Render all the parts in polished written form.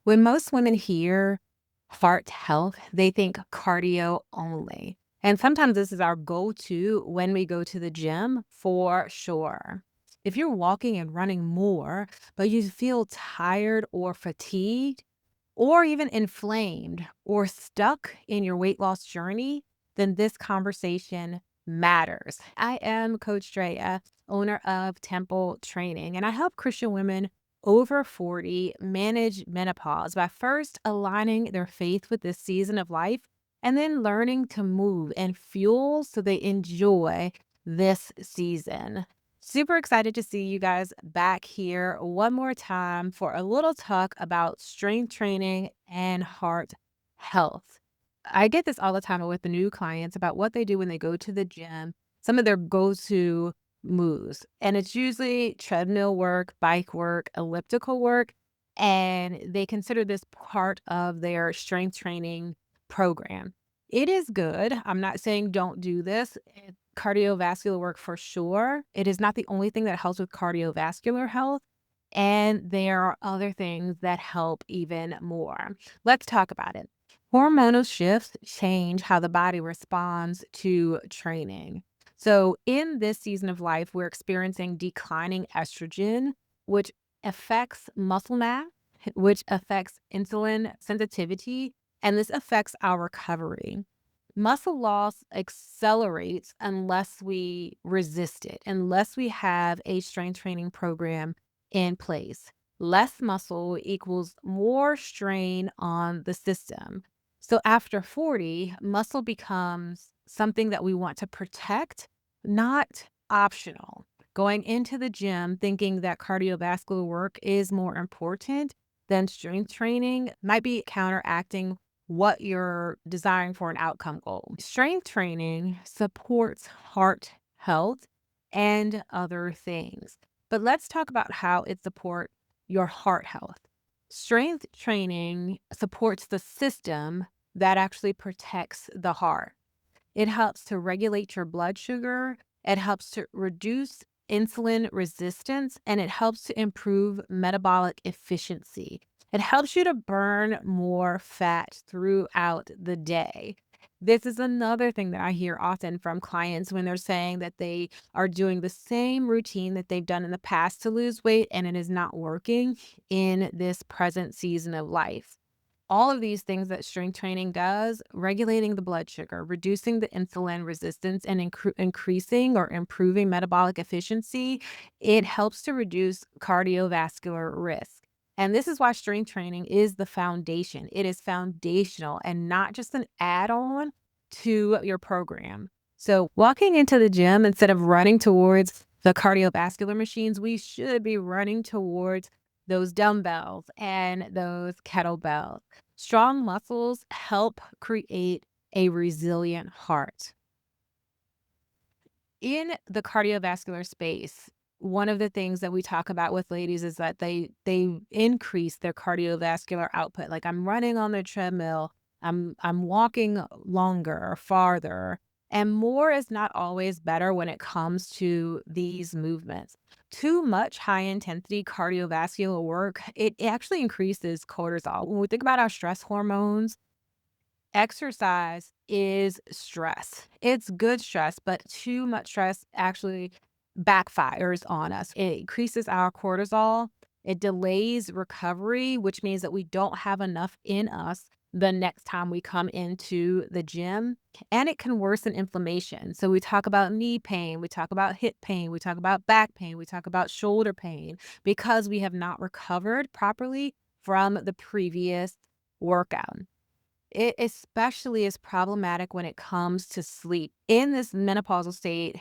When most women hear heart health, they think cardio only. And sometimes this is our go to when we go to the gym for sure. If you're walking and running more, but you feel tired or fatigued, or even inflamed or stuck in your weight loss journey, then this conversation matters. I am Coach Drea, owner of Temple Training, and I help Christian women over 40 manage menopause by first aligning their faith with this season of life and then learning to move and fuel so they enjoy this season. Super excited to see you guys back here one more time for a little talk about strength training and heart health. I get this all the time with the new clients about what they do when they go to the gym, some of their go to moves. And it's usually treadmill work, bike work, elliptical work. And they consider this part of their strength training program. It is good. I'm not saying don't do this. Cardiovascular work for sure. It is not the only thing that helps with cardiovascular health. And there are other things that help even more. Let's talk about it. Hormonal shifts change how the body responds to training. So, in this season of life, we're experiencing declining estrogen, which affects muscle mass, which affects insulin sensitivity, and this affects our recovery. Muscle loss accelerates unless we resist it, unless we have a strength training program in place. Less muscle equals more strain on the system. So after 40, muscle becomes something that we want to protect, not optional. Going into the gym thinking that cardiovascular work is more important than strength training might be counteracting what you're desiring for an outcome goal. Strength training supports heart health and other things. But let's talk about how it supports your heart health. Strength training supports the system that actually protects the heart. It helps to regulate your blood sugar, it helps to reduce insulin resistance, and it helps to improve metabolic efficiency. It helps you to burn more fat throughout the day. This is another thing that I hear often from clients when they're saying that they are doing the same routine that they've done in the past to lose weight and it is not working in this present season of life. All of these things that strength training does, regulating the blood sugar, reducing the insulin resistance, and increasing or improving metabolic efficiency, it helps to reduce cardiovascular risk. And this is why strength training is the foundation. It is foundational and not just an add on to your program. So, walking into the gym instead of running towards the cardiovascular machines, we should be running towards those dumbbells and those kettlebells. Strong muscles help create a resilient heart. In the cardiovascular space, one of the things that we talk about with ladies is that they increase their cardiovascular output. Like I'm running on the treadmill, I'm walking longer or farther, and more is not always better when it comes to these movements. Too much high intensity cardiovascular work, it actually increases cortisol. When we think about our stress hormones, exercise is stress. It's good stress, but too much stress actually backfires on us. It increases our cortisol. It delays recovery, which means that we don't have enough in us the next time we come into the gym. And it can worsen inflammation. So we talk about knee pain, we talk about hip pain, we talk about back pain, we talk about shoulder pain because we have not recovered properly from the previous workout. It especially is problematic when it comes to sleep. In this menopausal state,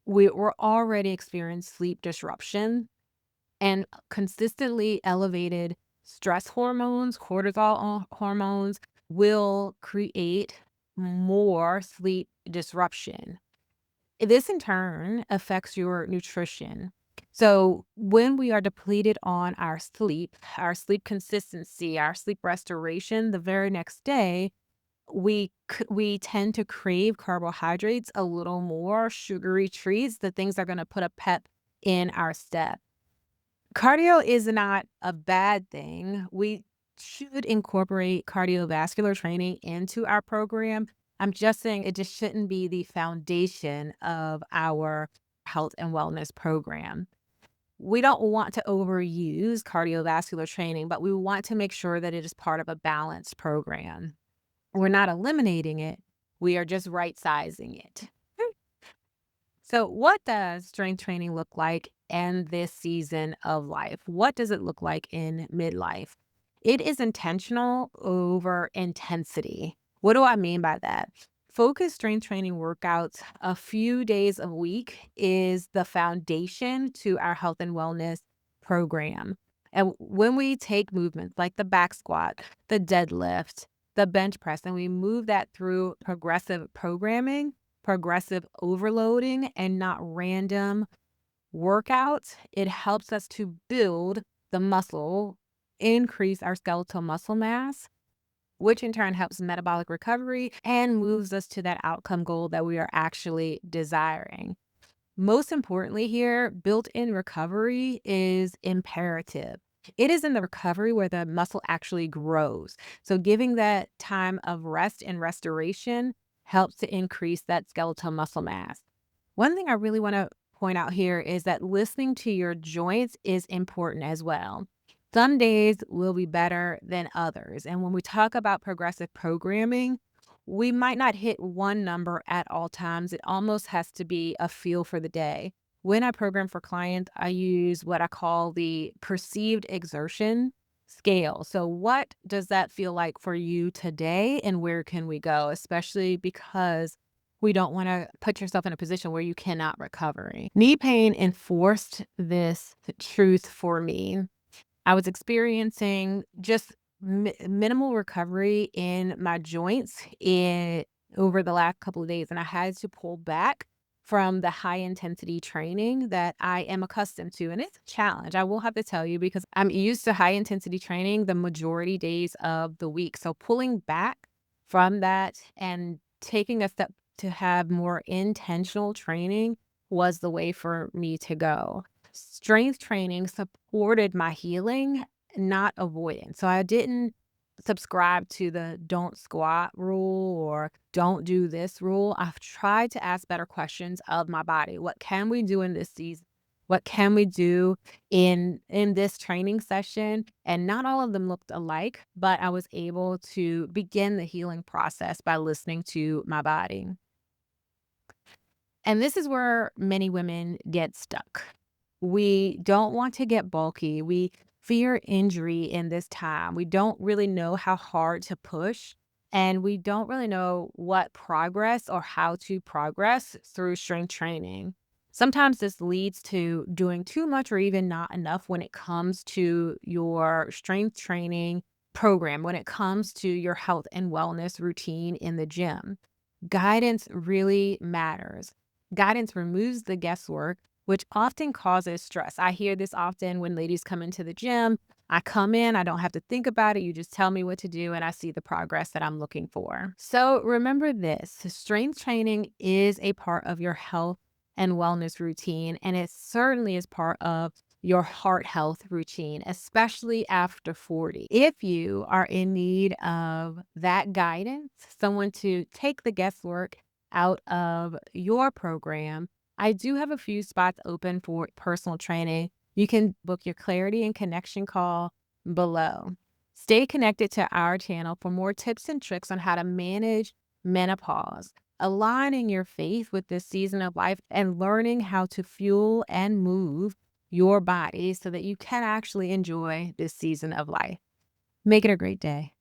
we're already experiencing sleep disruption and consistently elevated stress hormones, cortisol hormones will create more sleep disruption. This in turn affects your nutrition. So when we are depleted on our sleep consistency, our sleep restoration, the very next day, we tend to crave carbohydrates a little more, sugary treats, the things that are going to put a pep in our step. Cardio is not a bad thing. We should incorporate cardiovascular training into our program. I'm just saying it just shouldn't be the foundation of our health and wellness program. We don't want to overuse cardiovascular training, but we want to make sure that it is part of a balanced program. We're not eliminating it, we are just right sizing it. So, what does strength training look like in this season of life? What does it look like in midlife? It is intentional over intensity. What do I mean by that? Focused strength training workouts a few days a week is the foundation to our health and wellness program. And when we take movements like the back squat, the deadlift, the bench press, and we move that through progressive programming, progressive overloading, and not random workouts, it helps us to build the muscle, increase our skeletal muscle mass, which in turn helps metabolic recovery and moves us to that outcome goal that we are actually desiring. Most importantly here, built-in recovery is imperative. It is in the recovery where the muscle actually grows. So giving that time of rest and restoration helps to increase that skeletal muscle mass. One thing I really want to point out here is that listening to your joints is important as well. Some days will be better than others. And when we talk about progressive programming, we might not hit one number at all times. It almost has to be a feel for the day. When I program for clients, I use what I call the perceived exertion scale. So, what does that feel like for you today, and where can we go? Especially because we don't want to put yourself in a position where you cannot recover. Knee pain enforced this truth for me. I was experiencing just minimal recovery in my joints over the last couple of days, and I had to pull back from the high intensity training that I am accustomed to. And it's a challenge, I will have to tell you, because I'm used to high intensity training the majority days of the week. So pulling back from that and taking a step to have more intentional training was the way for me to go. Strength training supported my healing, not avoidance. So I didn't subscribe to the don't squat rule or don't do this rule. I've tried to ask better questions of my body. What can we do in this season? What can we do in this training session? And not all of them looked alike, but I was able to begin the healing process by listening to my body. And this is where many women get stuck. We don't want to get bulky. We fear injury in this time. We don't really know how hard to push. And we don't really know what progress or how to progress through strength training. Sometimes this leads to doing too much or even not enough when it comes to your strength training program, when it comes to your health and wellness routine in the gym. Guidance really matters. Guidance removes the guesswork, which often causes stress. I hear this often when ladies come into the gym. I come in, I don't have to think about it. You just tell me what to do, and I see the progress that I'm looking for. So remember this, strength training is a part of your health and wellness routine, and it certainly is part of your heart health routine, especially after 40. If you are in need of that guidance, someone to take the guesswork out of your program, I do have a few spots open for personal training. You can book your clarity and connection call below. Stay connected to our channel for more tips and tricks on how to manage menopause, aligning your faith with this season of life, and learning how to fuel and move your body so that you can actually enjoy this season of life. Make it a great day.